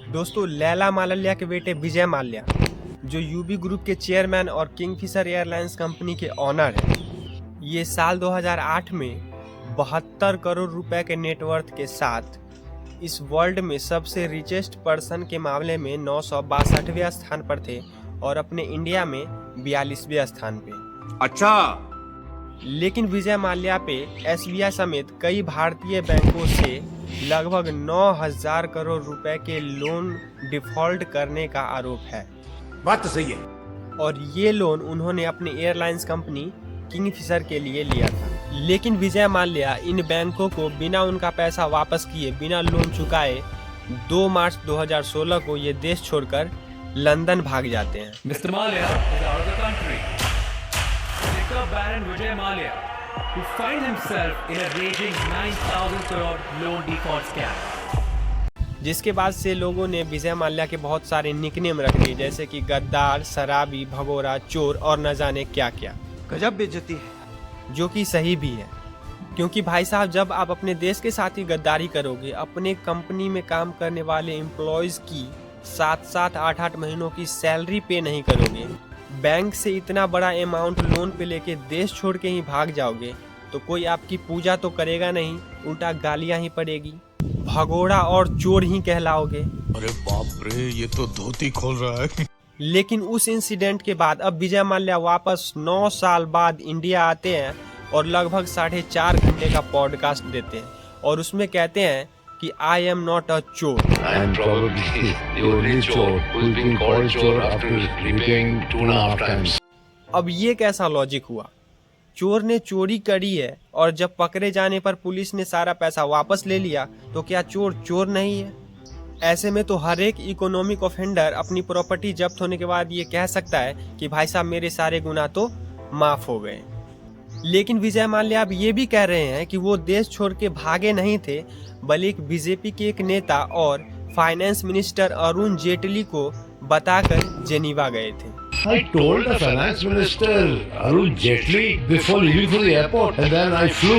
दोस्तों, लैला मालल्या के बेटे विजय माल्या, जो यूबी ग्रुप के चेयरमैन और किंगफिशर एयरलाइंस कंपनी के ऑनर हैं, ये साल 2008 में 72 करोड़ रुपए के नेटवर्थ के साथ इस वर्ल्ड में सबसे रिचेस्ट पर्सन के मामले में 962वें स्थान पर थे और अपने इंडिया में 42वें स्थान पे। अच्छा, लेकिन विजय माल्या पे एसबीआई समेत कई भारतीय बैंकों से लगभग 9000 करोड़ रुपए के लोन डिफॉल्ट करने का आरोप है। बात तो सही है। और ये लोन उन्होंने अपने एयरलाइंस कंपनी किंगफिशर के लिए लिया था। लेकिन विजय माल्या इन बैंकों को बिना उनका पैसा वापस किए, बिना लोन चुकाए 2 मार्च 2016 को ये देश छोड़कर लंदन भाग जाते हैं। Mr. Malia is out of the country. Liquor Baron Vijay Malia, who finds himself in a raging 9,000 crore loan default scam. जिसके बाद से लोगों ने विजय माल्या के बहुत सारे निकनेम रख दिए, जैसे कि गद्दार, शराबी, भगोड़ा, चोर और न जाने क्या क्या। गजब बेइज्जती है। जो कि सही भी है, क्योंकि भाई साहब, जब आप अपने देश के साथ ही गद्दारी करोगे, अपने कंपनी में काम करने वाले एम्प्लॉयज की 7-7, 8-8 महीनों की सैलरी पे नहीं करोगे, बैंक से इतना बड़ा अमाउंट लोन पे लेके देश छोड़ के ही भाग जाओगे, तो कोई आपकी पूजा तो करेगा नहीं, उल्टा गालियां ही पड़ेगी, भगोड़ा और चोर ही कहलाओगे। अरे बाप रे, ये तो धोती खोल रहा है। लेकिन उस इंसिडेंट के बाद अब विजय माल्या वापस 9 साल बाद इंडिया आते हैं और लगभग 4.5 घंटे का पॉडकास्ट देते हैं और उसमें कहते हैं कि आई एम नॉट अ चोर। I am probably the only chore who's been called chore after repaying 2.5 times. अब ये कैसा लॉजिक हुआ? चोर ने चोरी करी है और जब पकड़े जाने पर पुलिस ने सारा पैसा वापस ले लिया, तो क्या चोर चोर नहीं है? ऐसे में तो हर एक इकोनॉमिक ऑफेंडर अपनी प्रॉपर्टी जब्त होने के बाद ये कह सकता है कि भाई साहब, मेरे सारे गुनाह तो माफ हो गए। लेकिन विजय माल्या अब ये भी कह रहे हैं कि वो देश छोड़ के भागे नहीं थे, बल्कि बीजेपी के एक नेता और फाइनेंस मिनिस्टर अरुण जेटली को बताकर जेनीवा गए थे। I told the finance minister Arun Jaitley before leaving for the airport, and then I flew.